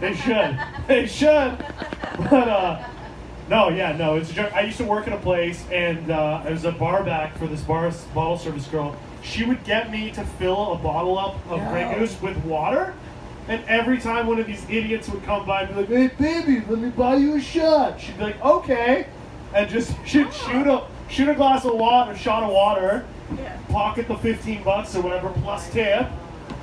They should. They should. But no, it's a joke. I used to work at a place, and I was a bar back for this bottle service girl. She would get me to fill a bottle up of Grey Goose with water, and every time one of these idiots would come by and be like, "Hey, baby, let me buy you a shot," she'd be like, "Okay," and just she'd shoot a glass of water, a shot of water, pocket the $15 or whatever plus tip.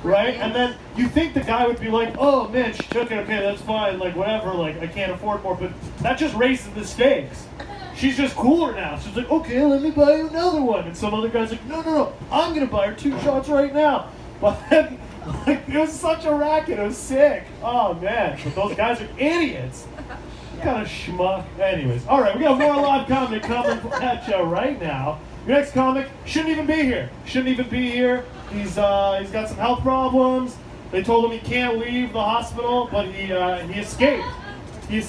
Right? And then you think the guy would be like, "Oh man, she took it, okay, that's fine, like whatever, like I can't afford more," but that just raises the stakes. She's just cooler now. She's like, "Okay, let me buy you another one." And some other guy's like, No, I'm gonna buy her 2 shots right now. But then, like, it was such a racket, it was sick. Oh man, but those guys are idiots. What kind of schmuck. Anyways, alright, we got more live comedy coming at you right now. Your next comic shouldn't even be here. He's got some health problems. They told him he can't leave the hospital, but he escaped. He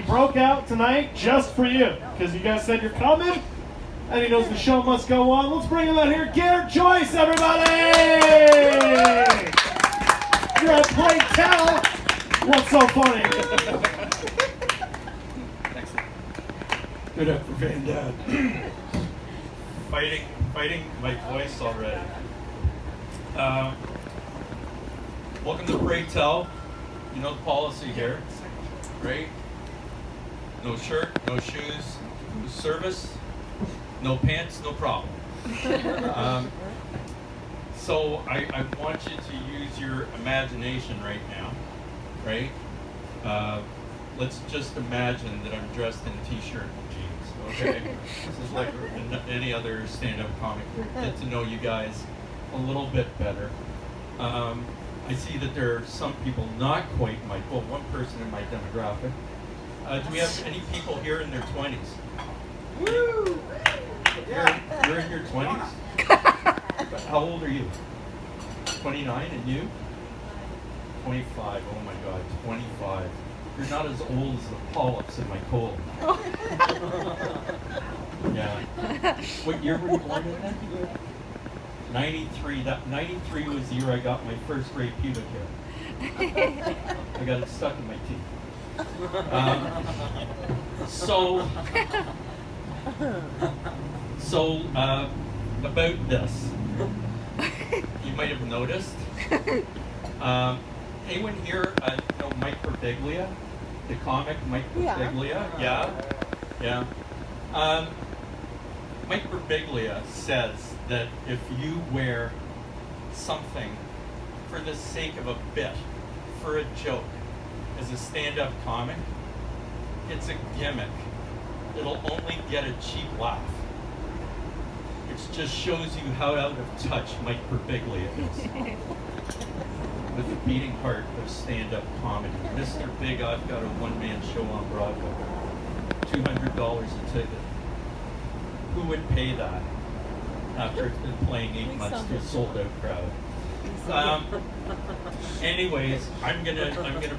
broke out tonight just for you, because you guys said you're coming, and he knows the show must go on. Let's bring him out here, Gare Joyce, everybody! You're at Play Tell. What's so funny? Good up for Van Dad. Fighting my voice already. Welcome to Pray Tell. You know the policy here, right? No shirt, no shoes, no service, no pants, no problem. So I want you to use your imagination right now, right? Let's just imagine that I'm dressed in a t-shirt and jeans, okay? This is like any other stand-up comic. Get to know you guys a little bit better. I see that there are some people not quite one person in my demographic. Do we have any people here in their 20s? Woo! You're in your 20s? How old are you? 29, and you? 25, oh my God, 25. You're not as old as the polyps in my colon. Yeah. What year were you born in then? 93. 93 was the year I got my first grade pubic hair. I got it stuck in my teeth. About this, you might have noticed. Anyone here know Mike Birbiglia, the comic Mike Birbiglia? Yeah. Mike Birbiglia says that if you wear something for the sake of a bit, for a joke, as a stand-up comic, it's a gimmick. It'll only get a cheap laugh. It just shows you how out of touch Mike Birbiglia is with the beating heart of stand-up comedy. Mr. Big, I've got a one-man show on Broadway. $200 a ticket. Who would pay that after it's been playing 8 months to a sold-out crowd? Anyways, I'm gonna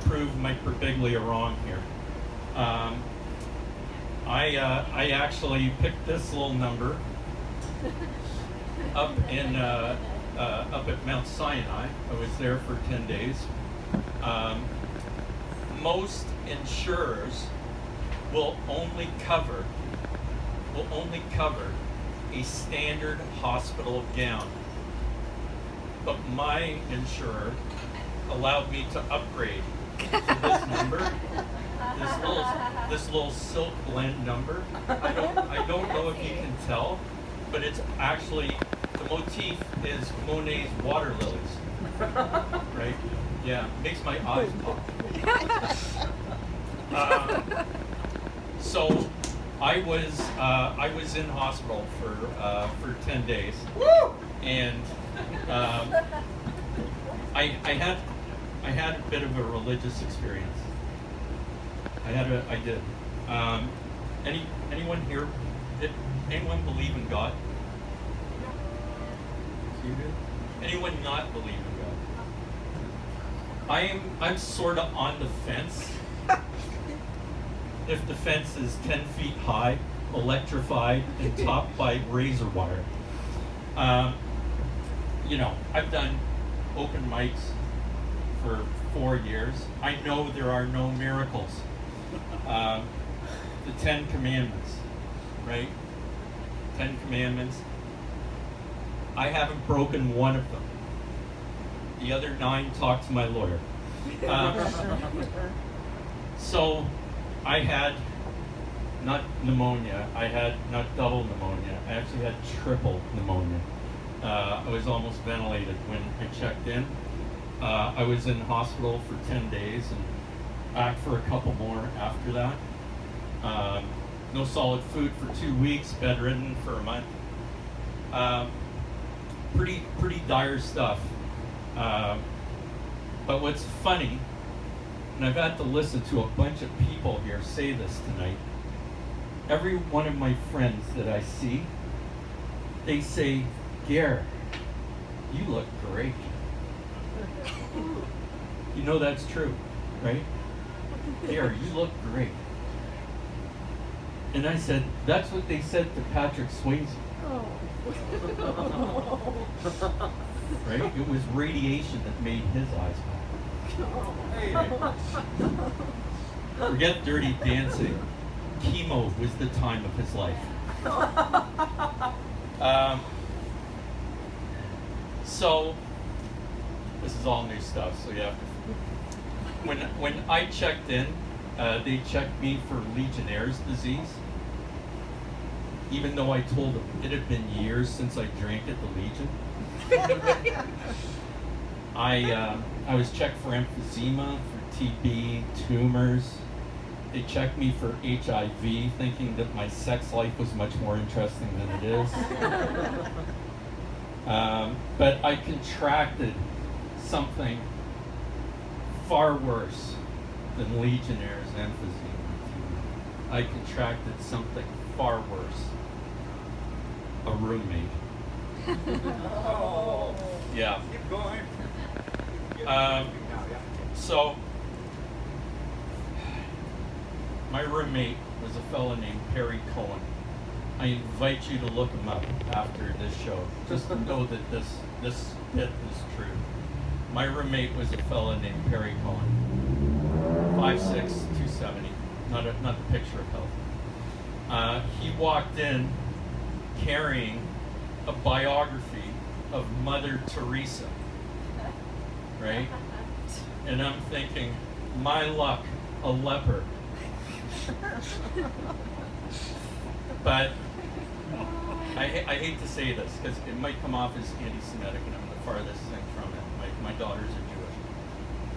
prove Mike Birbiglia wrong here. I actually picked this little number up at Mount Sinai. I was there for 10 days. Most insurers will only cover a standard hospital gown. But my insurer allowed me to upgrade to this number, this little silk blend number. I don't know if you can tell, but it's actually, the motif is Monet's water lilies. Right? Yeah, makes my eyes pop. So I was in hospital for 10 days. Woo! And I had a bit of a religious experience. I did. Anyone here? Did anyone believe in God? You do? Anyone not believe in God? I'm sort of on the fence. If the fence is 10 feet high, electrified, and topped by razor wire. I've done open mics for 4 years. I know there are no miracles. The 10 Commandments, right? 10 Commandments. I haven't broken one of them. The other 9, talk to my lawyer. So I had not pneumonia, I had not double pneumonia, I actually had triple pneumonia. I was almost ventilated when I checked in. I was in hospital for 10 days and back for a couple more after that. No solid food for 2 weeks, bedridden for a month. Pretty dire stuff. But what's funny, and I've had to listen to a bunch of people here say this tonight, every one of my friends that I see, they say, Gare, you look great. You know that's true, right? Gare, you look great. And I said, that's what they said to Patrick Swayze. Right? It was radiation that made his eyes pop. Forget Dirty Dancing. Chemo was the time of his life. So, this is all new stuff, so you have to. When I checked in, they checked me for Legionnaire's disease. Even though I told them it had been years since I drank at the Legion. I was checked for emphysema, for TB, tumors. They checked me for HIV, thinking that my sex life was much more interesting than it is. But I contracted something far worse than Legionnaire's emphysema. I contracted something far worse. A roommate. Yeah. Keep going. So, my roommate was a fellow named Perry Cohen. I invite you to look him up after this show, just to know that this bit is true. My roommate was a fellow named Perry Cohen, 5'6", 270, not the picture of health. He walked in carrying a biography of Mother Teresa, right? And I'm thinking, my luck, a leper. But I hate to say this because it might come off as anti-Semitic, and I'm the farthest thing from it. My daughters are Jewish,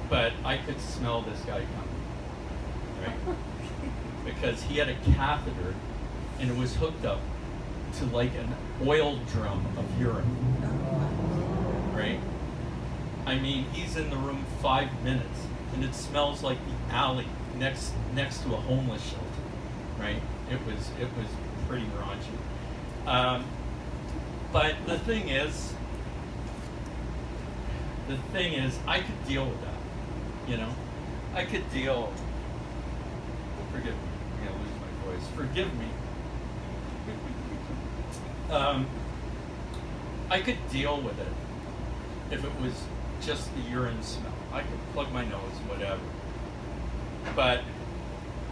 but I could smell this guy coming, right? Because he had a catheter, and it was hooked up to like an oil drum of urine, right? I mean, he's in the room 5 minutes, and it smells like the alley next to a homeless shelter, right? It was pretty raunchy. But the thing is, I could deal with that, you know? I could deal. Forgive me, I'm gonna lose my voice. Forgive me. I could deal with it if it was just the urine smell. I could plug my nose, whatever. But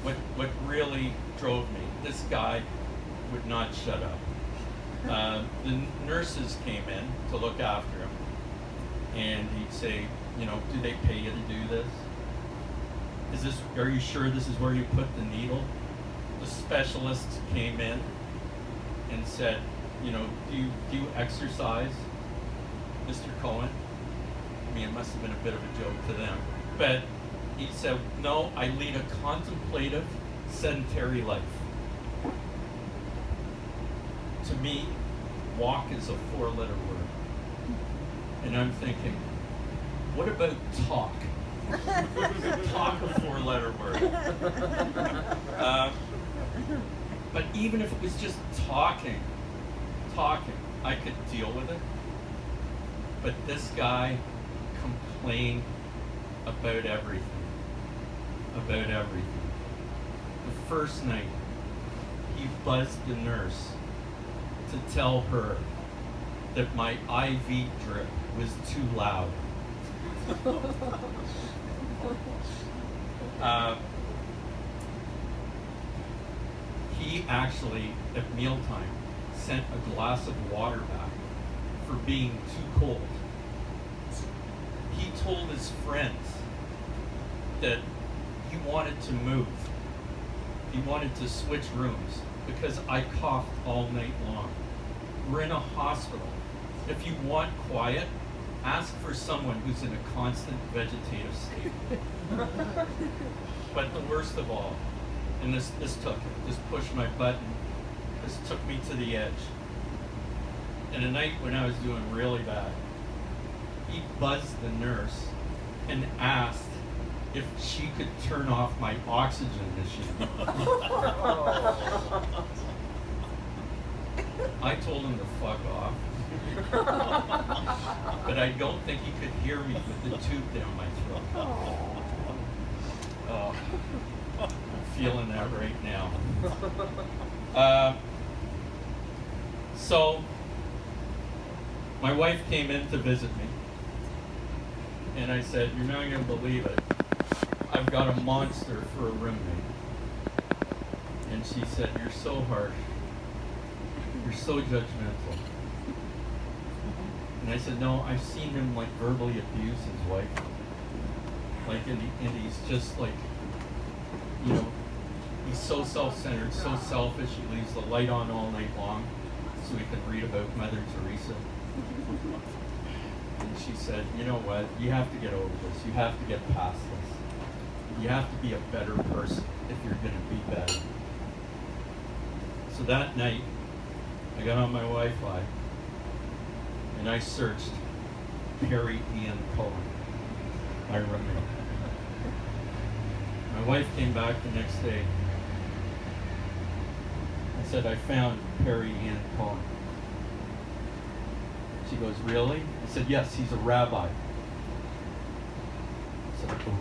what really drove me, this guy would not shut up. The nurses came in to look after him, and he'd say, you know, do they pay you to do this? Are you sure this is where you put the needle? The specialists came in and said, you know, do you exercise, Mr. Cohen? I mean, it must have been a bit of a joke to them. But he said, no, I lead a contemplative, sedentary life. To me, walk is a 4-letter word. And I'm thinking, what about talk? Talk, a 4-letter word. But even if it was just talking, I could deal with it. But this guy complained about everything. The first night, he buzzed the nurse to tell her that my IV drip was too loud. He actually, at mealtime, sent a glass of water back for being too cold. He told his friends that he wanted to move. He wanted to switch rooms because I coughed all night long. We're in a hospital. If you want quiet, ask for someone who's in a constant vegetative state. But the worst of all, and this pushed my button, this took me to the edge. And a night when I was doing really bad, he buzzed the nurse and asked if she could turn off my oxygen machine. I told him to fuck off. But I don't think he could hear me with the tube down my throat. Oh, I'm feeling that right now. So, my wife came in to visit me. And I said, "You're not going to believe it. I've got a monster for a roommate." And she said, "You're so harsh. You're so judgmental." And I said, "No, I've seen him like verbally abuse his wife. Like, and he's just like, you know, he's so self-centered, so selfish. He leaves the light on all night long so he can read about Mother Teresa." And she said, "You know what? You have to get over this. You have to get past this. You have to be a better person if you're going to be better." So that night, I got on my Wi-Fi and I searched Perry Ian Cohen, my roommate. My wife came back the next day. I said, "I found Perry Ian Cohen." She goes, "Really?" I said, "Yes, he's a rabbi." I said, "Oh."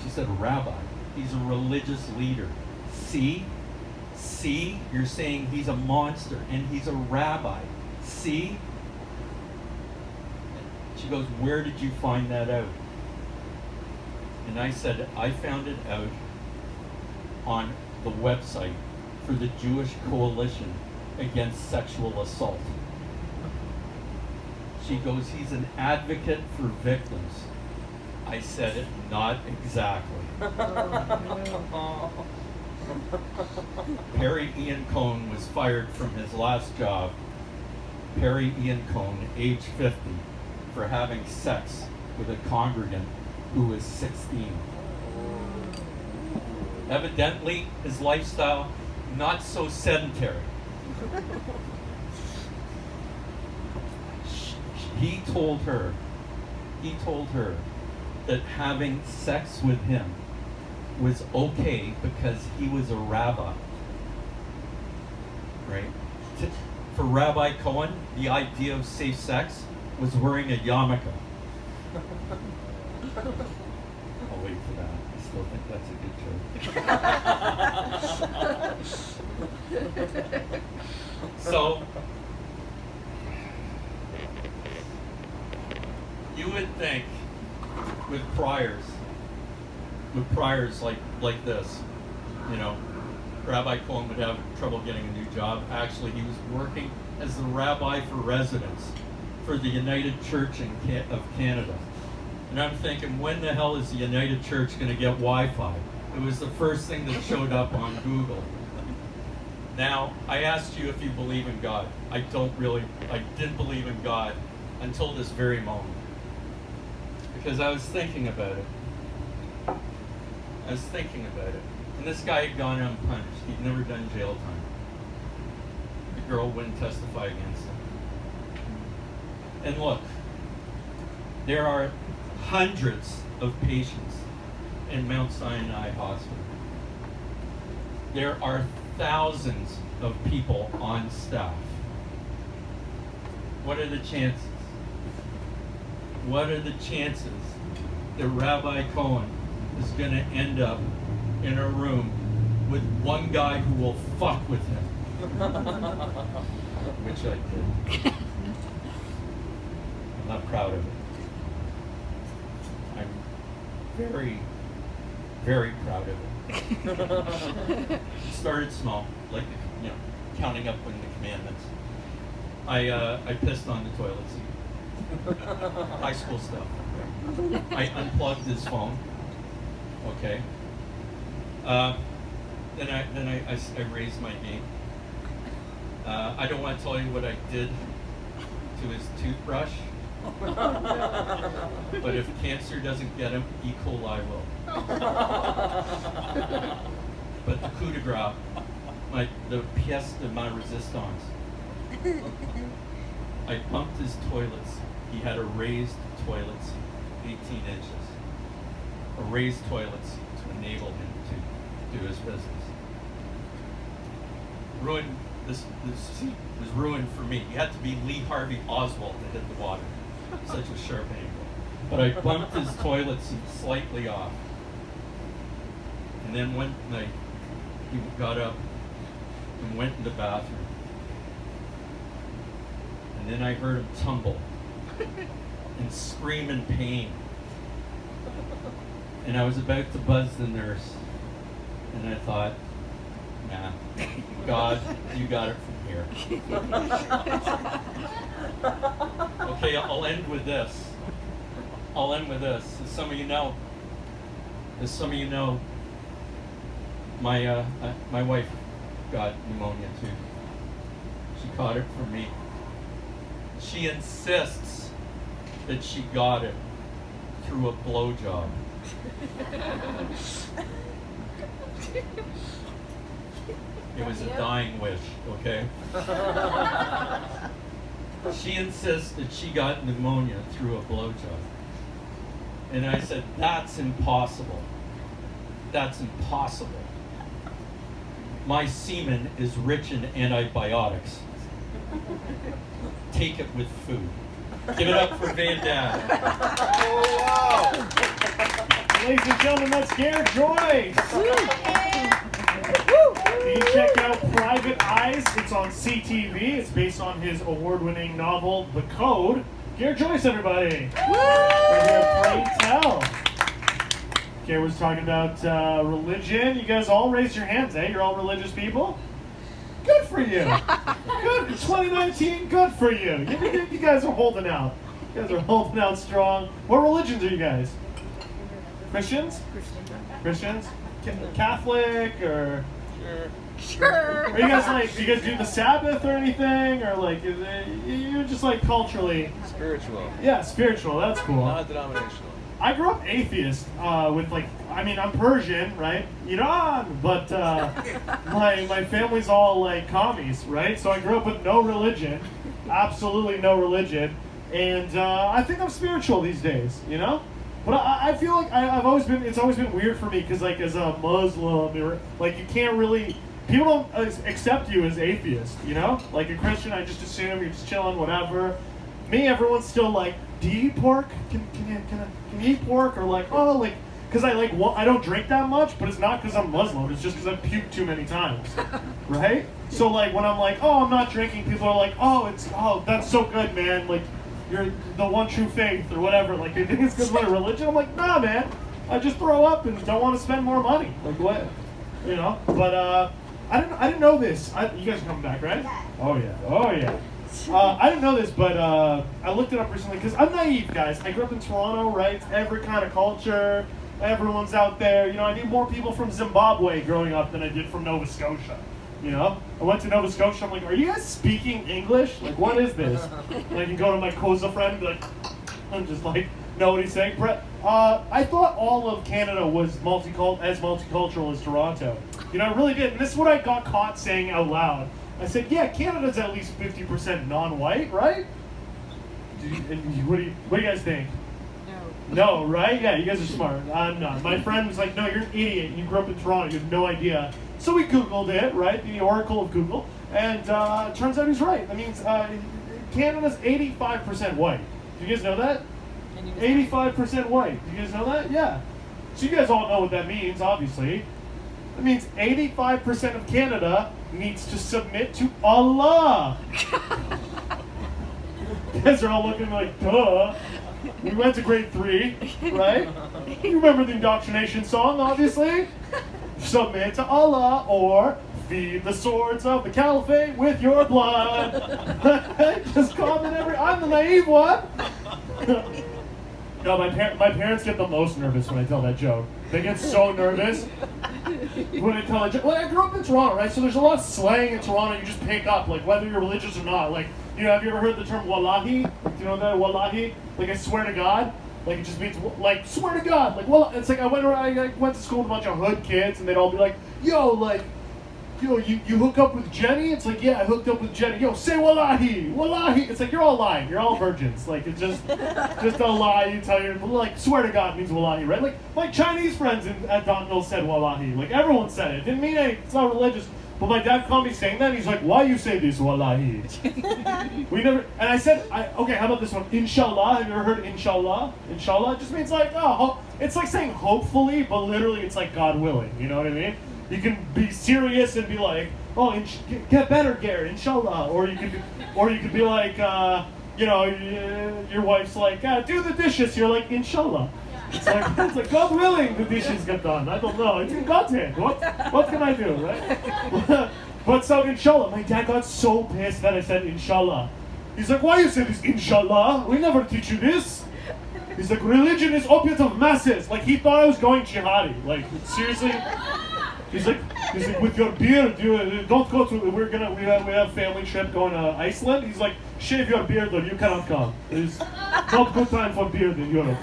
She said, "A rabbi? He's a religious leader. See? See? You're saying he's a monster and he's a rabbi. See?" She goes, "Where did you find that out?" And I said, "I found it out on the website for the Jewish Coalition Against Sexual Assault." She goes, "He's an advocate for victims." I said, "Not exactly." Perry Ian Cohn was fired from his last job. Perry Ian Cohn, age 50, for having sex with a congregant who was 16. Evidently, his lifestyle not so sedentary. He told her that having sex with him was okay because he was a rabbi, right? For Rabbi Cohen, the idea of safe sex was wearing a yarmulke. I'll wait for that. I still think that's a good joke. So, you would think with priors like this, you know, Rabbi Cohen would have trouble getting a new job. Actually, he was working as the rabbi for residents for the United Church of Canada. And I'm thinking, when the hell is the United Church going to get Wi-Fi? It was the first thing that showed up on Google. Now, I asked you if you believe in God. I didn't believe in God until this very moment. Because I was thinking about it. And this guy had gone unpunished. He'd never done jail time. The girl wouldn't testify against him. And look, there are hundreds of patients in Mount Sinai Hospital. There are thousands of people on staff. What are the chances? What are the chances that Rabbi Cohen is going to end up in a room with one guy who will fuck with him? Which I did. I'm not proud of it. I'm very, Very proud of it. Started small, like, counting up on the commandments. I pissed on the toilet seat. High school stuff. I unplugged his phone. Okay. Then I raised my game. I don't want to tell you what I did to his toothbrush. But if cancer doesn't get him, E. coli will. But the coup de grace, the pièce de ma résistance, I pumped his toilets. He had a raised toilet seat, 18 inches. A raised toilet seat to enable him to do his business. This seat was ruined for me. You had to be Lee Harvey Oswald to hit the water. Such a sharp angle. But I bumped his toilet seat slightly off. And then one night, he got up and went in the bathroom. And then I heard him tumble and scream in pain. And I was about to buzz the nurse. And I thought, nah, God, you got it from here. Okay, I'll end with this. As some of you know, my wife got pneumonia too. She caught it from me. She insists that she got it through a blowjob. It was a dying wish, okay? She insists that she got pneumonia through a blowjob. And I said, that's impossible. That's impossible. My semen is rich in antibiotics. Take it with food. Give it up for Van Damme. Oh, wow. Ladies and gentlemen, that's Gare Joyce. You can check out Private Eyes. It's on CTV. It's based on his award-winning novel, The Code. Gare Joyce, everybody. We're here, Pray Tell. Gare was talking about religion. You guys all raise your hands, eh? You're all religious people? Good for you. Good. 2019, good for you. You guys are holding out. You guys are holding out strong. What religions are you guys? Christians? Christians? Catholic or? Sure. Are you guys do you guys do the Sabbath or anything, or like is it, you're just like culturally? Spiritual. Yeah, spiritual. That's cool. Not denominational. I grew up atheist with I'm Persian, right? Iran, but my family's all like commies, right? So I grew up with no religion, absolutely no religion, and I think I'm spiritual these days, you know. But I feel like it's always been weird for me because like as a Muslim, like you can't really, people don't accept you as atheist, you know? Like a Christian, I just assume you're just chilling, whatever. Me, everyone's still like, do you eat pork? Can you eat pork? Or like, oh, like, because I don't drink that much, but it's not because I'm Muslim, it's just because I've puked too many times, right? So like when I'm like, oh, I'm not drinking, people are like, oh, that's so good, man, like, you're the one true faith or whatever, like they think it's because of my religion. I'm like, nah, man, I just throw up and don't want to spend more money. Like what, you know? But I didn't know this. You guys are coming back, right? Oh yeah. I didn't know this, but I looked it up recently because I'm naive, guys. I grew up in Toronto, right? It's every kind of culture. Everyone's out there. You know, I knew more people from Zimbabwe growing up than I did from Nova Scotia. You know, I went to Nova Scotia. I'm like, are you guys speaking English? Like, what is this? And I can go to my Koza friend and be like, I'm just like, know what he's saying. I thought all of Canada was multicultural as Toronto. You know, I really did. And this is what I got caught saying out loud. I said, yeah, Canada's at least 50% non-white, right? What do you guys think? No, right? Yeah, you guys are smart. I'm not. My friend was like, no, you're an idiot. You grew up in Toronto. You have no idea. So we Googled it, right? The oracle of Google. And it turns out he's right. That means Canada's 85% white. Do you guys know that? 85% white. Do you guys know that? Yeah. So you guys all know what that means, obviously. That means 85% of Canada needs to submit to Allah. You guys are all looking like, duh. We went to grade 3, right? You remember the indoctrination song, obviously? Submit to Allah or feed the swords of the caliphate with your blood. Just comment I'm the naive one. No, my parents get the most nervous when I tell that joke. They get so nervous when I tell that joke. Well, I grew up in Toronto, right? So there's a lot of slang in Toronto you just pick up, like whether you're religious or not. Like, have you ever heard the term wallahi? Do you know that, wallahi? Like, I swear to God. Like, it just means, like, swear to God. Like, well, it's like I went to school with a bunch of hood kids, and they'd all be like, yo, like, you hook up with Jenny? It's like, yeah, I hooked up with Jenny. Yo, say wallahi, wallahi. It's like, you're all lying. You're all virgins. Like, it's just a lie. You tell your, like, swear to God means wallahi, right? Like, my Chinese friends at Donville said wallahi. Like, everyone said it. It didn't mean anything. It's not religious. But my dad caught me saying that, and he's like, why you say this wallahi? We never, and I said, okay, how about this one? Inshallah. Have you ever heard inshallah? Inshallah it just means like, it's like saying hopefully, but literally it's like God willing. You know what I mean? You can be serious and be like, get better, Gare, inshallah. Or you could be like, your wife's like, do the dishes. You're like, inshallah. It's like God willing the dishes get done. I don't know. It's in God's hand. What can I do, right? But so inshallah, my dad got so pissed that I said inshallah. He's like, why you say this inshallah? We never teach you this. He's like, religion is opiate of masses. Like, he thought I was going jihadi. Like, seriously. He's like, with your beard, don't go to. We have family trip going to Iceland. He's like, shave your beard or you cannot come. It's not good time for beard in Europe.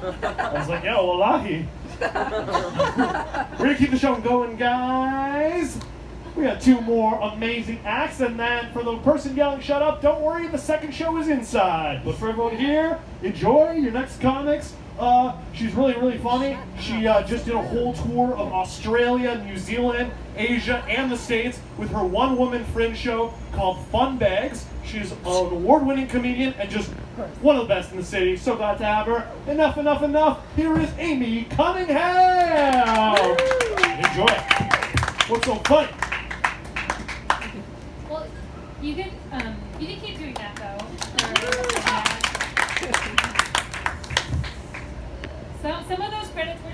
I was like, yeah, wallahi. We're gonna keep the show going, guys. We got 2 more amazing acts, and then for the person yelling "shut up," don't worry, the second show is inside. But for everyone here, enjoy your next comics. She's really, really funny. She just did a whole tour of Australia, New Zealand, Asia, and the States with her one-woman fringe show called Fun Bags. She's an award-winning comedian and just one of the best in the city. So glad to have her. Enough. Here is Amy Cunningham. Enjoy. What's so funny? Well, you can keep doing that though. Some of those credits were